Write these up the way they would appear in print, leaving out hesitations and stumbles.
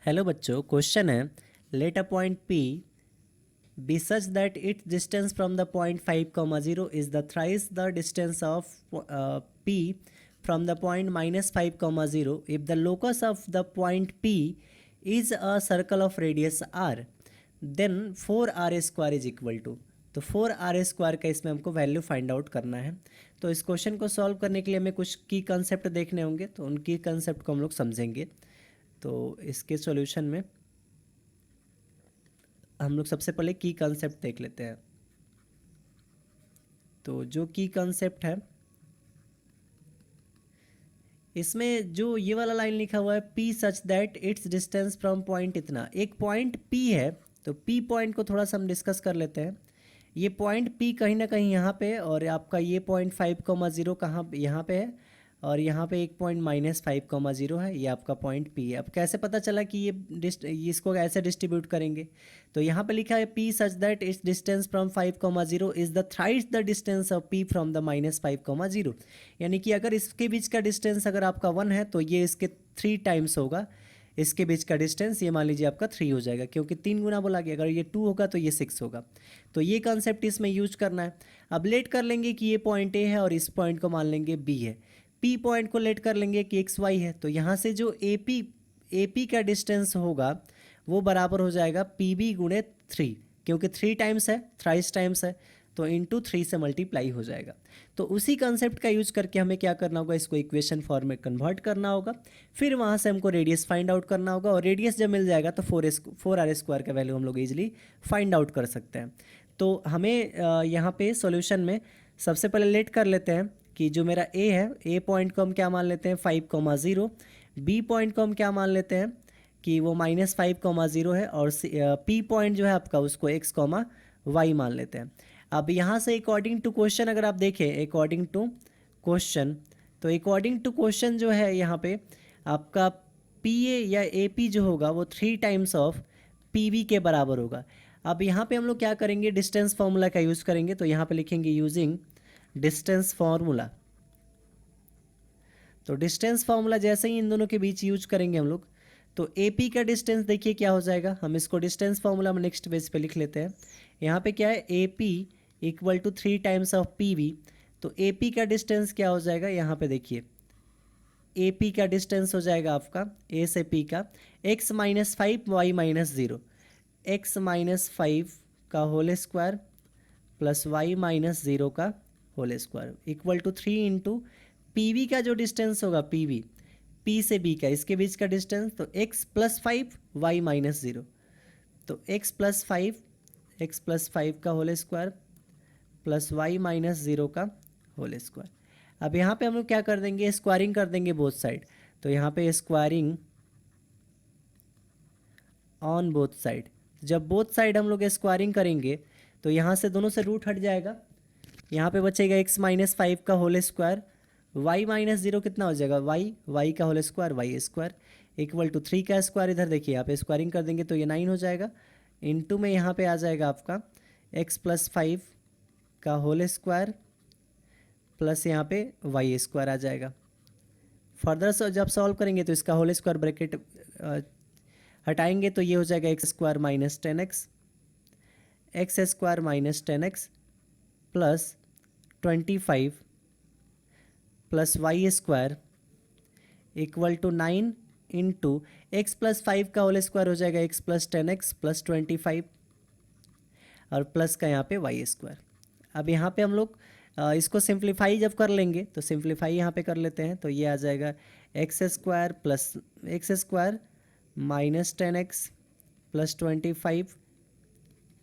Hello बच्चों, question है let a point P be such that its distance from the point 5 comma 0 is the thrice the distance of P from the point minus 5 comma 0 if the locus of the point P is a circle of radius r then 4r square is equal to। तो 4r square का इसमें हमको value find out करना है। तो इस question को solve करने के लिए हमें कुछ की कंसेप्ट देखने होंगे, तो उन की कंसेप्ट को हम लोग समझेंगे। तो इसके सॉल्यूशन में हम लोग सबसे पहले की कंसेप्ट देख लेते हैं। तो जो की कंसेप्ट है, इसमें जो ये वाला लाइन लिखा हुआ है P such that it's distance from point इतना, एक पॉइंट P है। तो P पॉइंट को थोड़ा सा हम डिस्कस कर लेते हैं। ये पॉइंट P कहीं ना कहीं यहाँ पे, और आपका ये पॉइंट 5,0 कहाँ यहाँ पे है, और यहाँ पे एक पॉइंट -5,0 है। ये आपका पॉइंट P है। अब कैसे पता चला कि ये इसको ऐसे डिस्ट्रीब्यूट करेंगे? तो यहाँ पे लिखा है P such that it's distance from 5,0 is the thrice the distance of P from the -5,0। यानी कि अगर इसके बीच का डिस्टेंस अगर आपका 1 है तो ये इसके 3 टाइम्स होगा। इसके बीच का डिस्टेंस ये मान लीजिए आपका 3 हो जाएगा, क्योंकि 3 गुना बोला गया। अगर ये 2 होगा तो ये 6 होगा। तो ये कॉन्सेप्ट इसमें यूज करना है। अब लेट कर लेंगे कि ये पॉइंट ए है और इस पॉइंट को मान लेंगे बी है। पी पॉइंट को लेट कर लेंगे कि एक्स वाई है। तो यहाँ से जो ए पी का डिस्टेंस होगा वो बराबर हो जाएगा पी बी गुणे 3, क्योंकि 3 टाइम्स है, थ्राइस टाइम्स है, तो इंटू 3 से मल्टीप्लाई हो जाएगा। तो उसी कंसेप्ट का यूज करके हमें क्या करना होगा, इसको इक्वेशन फॉर्म में कन्वर्ट करना होगा। फिर वहाँ से हमको रेडियस फाइंड आउट करना होगा, और रेडियस जब मिल जाएगा तो 4r स्क्वायर का वैल्यू हम लोग ईजिली फाइंड आउट कर सकते हैं। तो हमें यहाँ पे सॉल्यूशन में सबसे पहले लेट कर लेते हैं कि जो मेरा ए है, ए पॉइंट को हम क्या मान लेते हैं 5,0, बी पॉइंट को हम क्या मान लेते हैं कि वो -5,0 है, और पी पॉइंट जो है आपका उसको x, y मान लेते हैं। अब यहाँ से अकॉर्डिंग टू क्वेश्चन अगर आप देखें, अकॉर्डिंग टू क्वेश्चन, तो अकॉर्डिंग टू क्वेश्चन जो है यहाँ पे आपका पी ए या ए पी जो होगा वो 3 टाइम्स ऑफ पी बी के बराबर होगा। अब यहाँ पे हम लोग क्या करेंगे, डिस्टेंस फार्मूला का यूज़ करेंगे। तो यहाँ पे लिखेंगे यूजिंग डिस्टेंस फार्मूला। तो डिस्टेंस फार्मूला जैसे ही इन दोनों के बीच यूज करेंगे हम लोग, तो ए पी का डिस्टेंस देखिए क्या हो जाएगा। हम इसको डिस्टेंस फार्मूला में नेक्स्ट पेज पे लिख लेते हैं। यहाँ पे क्या है, A P equal to 3 times of P V. तो ए पी का डिस्टेंस क्या हो जाएगा, यहाँ पे देखिए ए पी का डिस्टेंस हो जाएगा आपका ए से पी का x-5 y-0, x-5 का होल स्क्वायर प्लस y-0 का whole square equal to 3 into P V का जो डिस्टेंस होगा, पी वी पी से बी का, इसके बीच का डिस्टेंस, तो x+5 y-0। तो x+5 का होल स्क्वायर प्लस y-0 का होल स्क्वायर। अब यहाँ पे हम लोग क्या कर देंगे, स्क्वायरिंग कर देंगे बोथ साइड। तो यहाँ पे स्क्वायरिंग ऑन बोथ साइड। जब बोथ साइड हम लोग स्क्वायरिंग करेंगे तो यहाँ से दोनों से रूट हट जाएगा। यहाँ पे बचेगा x-5 का होल स्क्वायर, y-0 कितना हो जाएगा, y का whole square y² equal to 3 का स्क्वायर। इधर देखिए यहाँ पे स्क्वायरिंग कर देंगे तो ये 9 हो जाएगा। इनटू में यहाँ पे आ जाएगा आपका x+5 का होल स्क्वायर प्लस यहाँ पे y² आ जाएगा। फर्दर जब सॉल्व करेंगे तो इसका होल स्क्वायर ब्रैकेट हटाएंगे तो ये हो जाएगा x² minus 10x, x² minus 10x plus 25 plus y² equal to 9 into x+5 का होल स्क्वायर हो जाएगा x+10x प्लस 25 और प्लस का यहाँ पे y²। अब यहाँ पे हम लोग इसको सिंप्लीफाई जब कर लेंगे तो सिंप्लीफाई यहाँ पे कर लेते हैं। तो ये आ जाएगा x² plus x² minus 10x plus 25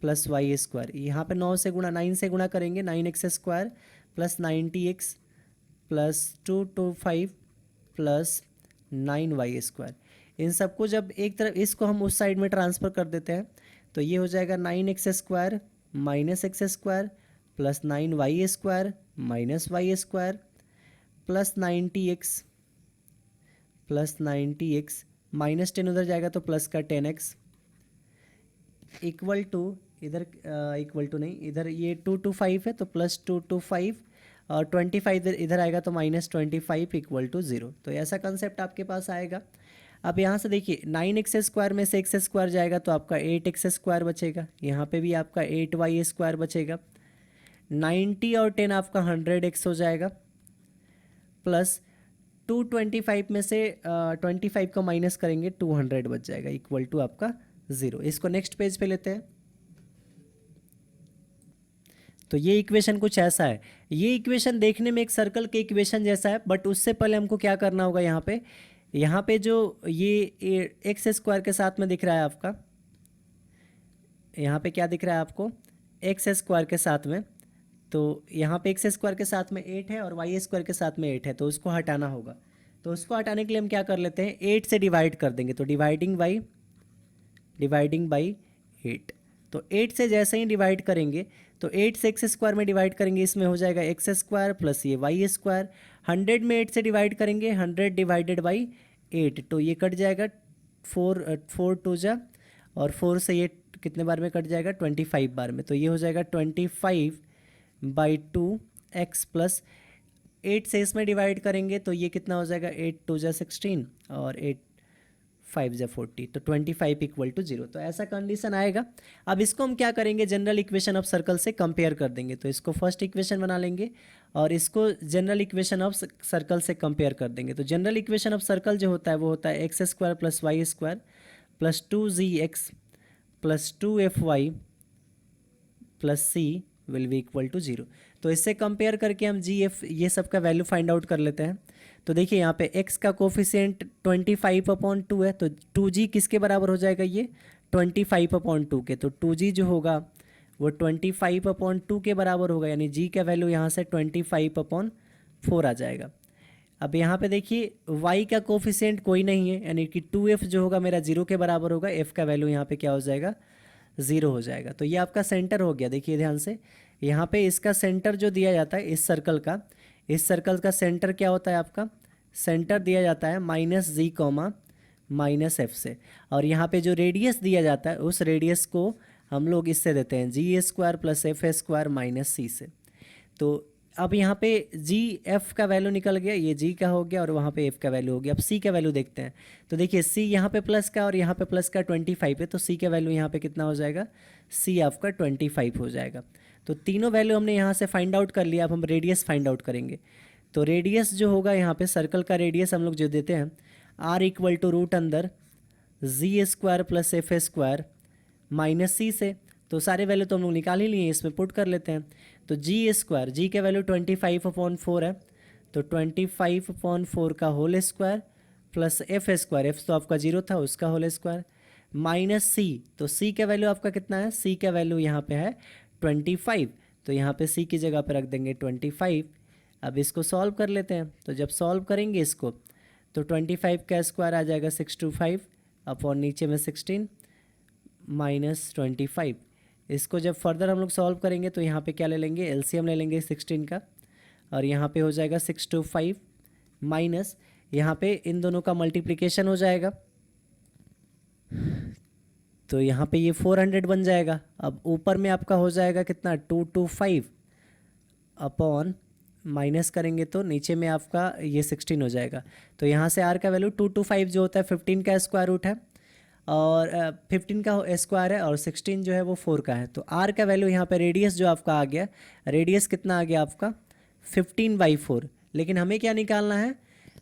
plus y²। यहाँ पे 9 से गुणा करेंगे, 9x² plus 90x plus 225 plus 9y²। इन सबको जब एक तरफ इसको हम उस साइड में ट्रांसफ़र कर देते हैं तो ये हो जाएगा 9x² minus x² plus 9y² minus y² plus 90x minus 10 उधर जाएगा तो प्लस का 10x इक्वल टू, इधर इक्वल टू नहीं, इधर ये 225 है तो प्लस 225 और 25 इधर आएगा तो -25 इक्वल टू 0। तो ऐसा कंसेप्ट आपके पास आएगा। अब यहाँ से देखिए 9x² में से x² जाएगा तो आपका 8x² बचेगा, यहाँ पे भी आपका 8y² बचेगा। 90 और 10 आपका 100x हो जाएगा, प्लस 225 में से 25 को माइनस करेंगे 200 बच जाएगा, इक्वल टू आपका 0। इसको नेक्स्ट पेज पे लेते हैं। तो ये इक्वेशन कुछ ऐसा है। ये इक्वेशन देखने में एक सर्कल के इक्वेशन जैसा है, बट उससे पहले हमको क्या करना होगा, यहाँ पे जो ये x² के साथ में दिख रहा है आपका, यहाँ पे क्या दिख रहा है आपको, x² के साथ में, तो यहाँ पे x² के साथ में 8 है और y² के साथ में 8 है, तो उसको हटाना होगा। तो उसको हटाने के लिए हम क्या कर लेते हैं, 8 से डिवाइड कर देंगे, तो डिवाइडिंग बाई 8। तो 8 से जैसे ही डिवाइड करेंगे तो 8 से x² में डिवाइड करेंगे, इसमें हो जाएगा x² प्लस ये y²। 100 में 8 से डिवाइड करेंगे, 100 डिवाइडेड बाई 8, तो ये कट जाएगा 4 2 जा, और 4 से ये कितने बार में कट जाएगा, 25 बार में। तो ये हो जाएगा 25/2x प्लस 8 से इसमें डिवाइड करेंगे तो ये कितना हो जाएगा, 8 2 जा 16 और 8 5 जा 40, तो 25 इक्वल टू 0। तो ऐसा कंडीशन आएगा। अब इसको हम क्या करेंगे, जनरल इक्वेशन ऑफ सर्कल से कंपेयर कर देंगे। तो इसको फर्स्ट इक्वेशन बना लेंगे और इसको जनरल इक्वेशन ऑफ सर्कल से कंपेयर कर देंगे। तो जनरल इक्वेशन ऑफ सर्कल जो होता है वो होता है x² plus y² plus 2gx plus 2fy plus c will be equal to 0। तो इससे कंपेयर करके हम जी एफ ये सब का वैल्यू फाइंड आउट कर लेते हैं। तो देखिए यहाँ पे x का कोफिशिएंट 25/2 है, तो 2g किसके बराबर हो जाएगा, ये 25/2 के। तो 2g जो होगा वो 25/2 के बराबर होगा, यानी g का वैल्यू यहाँ से 25/4 आ जाएगा। अब यहाँ पे देखिए y का कोफिशिएंट कोई नहीं है, यानी कि 2f जो होगा मेरा 0 के बराबर होगा, f का वैल्यू यहाँ पे क्या हो जाएगा, 0 हो जाएगा। तो ये आपका सेंटर हो गया। देखिए ध्यान से, यहाँ पे इसका सेंटर जो दिया जाता है इस सर्कल का सेंटर क्या होता है, आपका सेंटर दिया जाता है -g, -f से। और यहाँ पे जो रेडियस दिया जाता है उस रेडियस को हम लोग इससे देते हैं g² plus f² minus c से। तो अब यहाँ पे जी एफ का वैल्यू निकल गया, ये जी का हो गया और वहाँ पे एफ का वैल्यू हो गया। अब सी का वैल्यू देखते हैं। तो देखिए सी यहाँ पे प्लस का और यहाँ पे प्लस का 25 है, तो सी का वैल्यू यहाँ पे कितना हो जाएगा, सी आपका 25 हो जाएगा। तो तीनों वैल्यू हमने यहाँ से फाइंड आउट कर लिया। अब हम रेडियस फाइंड आउट करेंगे। तो रेडियस जो होगा यहाँ पे सर्कल का रेडियस हम लोग जो देते हैं r इक्वल टू रूट अंदर g² प्लस f² माइनस सी से। तो सारे वैल्यू तो हम लोग निकाल ही लिए, इसमें पुट कर लेते हैं। तो g² जी का वैल्यू 25/4 है, तो 25/4 का whole square plus f², F तो आपका 0 था उसका होल स्क्वायर, माइनस सी। तो सी का वैल्यू आपका कितना है, सी का वैल्यू यहाँ पे है 25, तो यहाँ पे सी की जगह पे रख देंगे 25। अब इसको सॉल्व कर लेते हैं। तो जब सॉल्व करेंगे इसको तो 25 का स्क्वायर आ जाएगा 625 अपॉन नीचे में 16 माइनस 25। इसको जब फर्दर हम लोग सॉल्व करेंगे तो यहाँ पे क्या ले लेंगे, एलसीएम ले लेंगे 16 का, और यहाँ पे हो जाएगा 625 माइनस यहाँ पे इन दोनों का मल्टीप्लिकेशन हो जाएगा, तो यहाँ पे ये 400 बन जाएगा। अब ऊपर में आपका हो जाएगा कितना 225 अपॉन माइनस करेंगे तो नीचे में आपका ये 16 हो जाएगा। तो यहाँ से आर का वैल्यू 225 जो होता है 15 का स्क्वायर रूट है, और 15 का स्क्वायर है, और 16 जो है वो 4 का है। तो r का वैल्यू यहाँ पे रेडियस जो आपका आ गया, रेडियस कितना आ गया आपका 15/4। लेकिन हमें क्या निकालना है,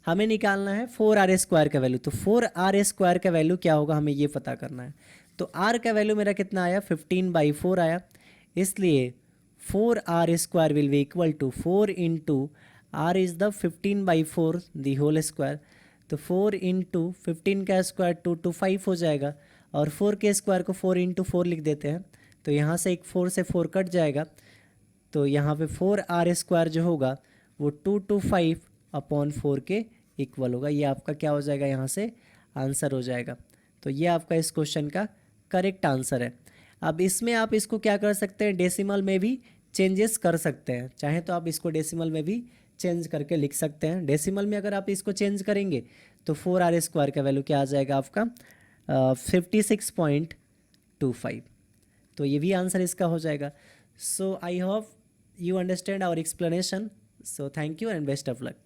हमें निकालना है 4r² का वैल्यू। तो 4r² का वैल्यू क्या होगा हमें ये पता करना है। तो r का वैल्यू मेरा कितना आया 15/4 आया, इसलिए 4r² will be equal to 4 into r is the 15/4 the whole square. तो 4 इंटू 15 का स्क्वायर 225 हो जाएगा, और 4 के स्क्वायर को 4 इंटू 4 लिख देते हैं। तो यहाँ से एक 4 से 4 कट जाएगा, तो यहाँ पे 4r² जो होगा वो 225 अपॉन 4 के इक्वल होगा। ये आपका क्या हो जाएगा, यहाँ से आंसर हो जाएगा। तो ये आपका इस क्वेश्चन का करेक्ट आंसर है। अब इसमें आप इसको क्या कर सकते हैं, डेसिमल में भी चेंजेस कर सकते हैं। चाहे तो आप इसको डेसिमल में भी चेंज करके लिख सकते हैं। डेसिमल में अगर आप इसको चेंज करेंगे तो 4r² का वैल्यू क्या आ जाएगा आपका 56.25। तो ये भी आंसर इसका हो जाएगा। So I hope you understand our explanation. So thank you and best of luck.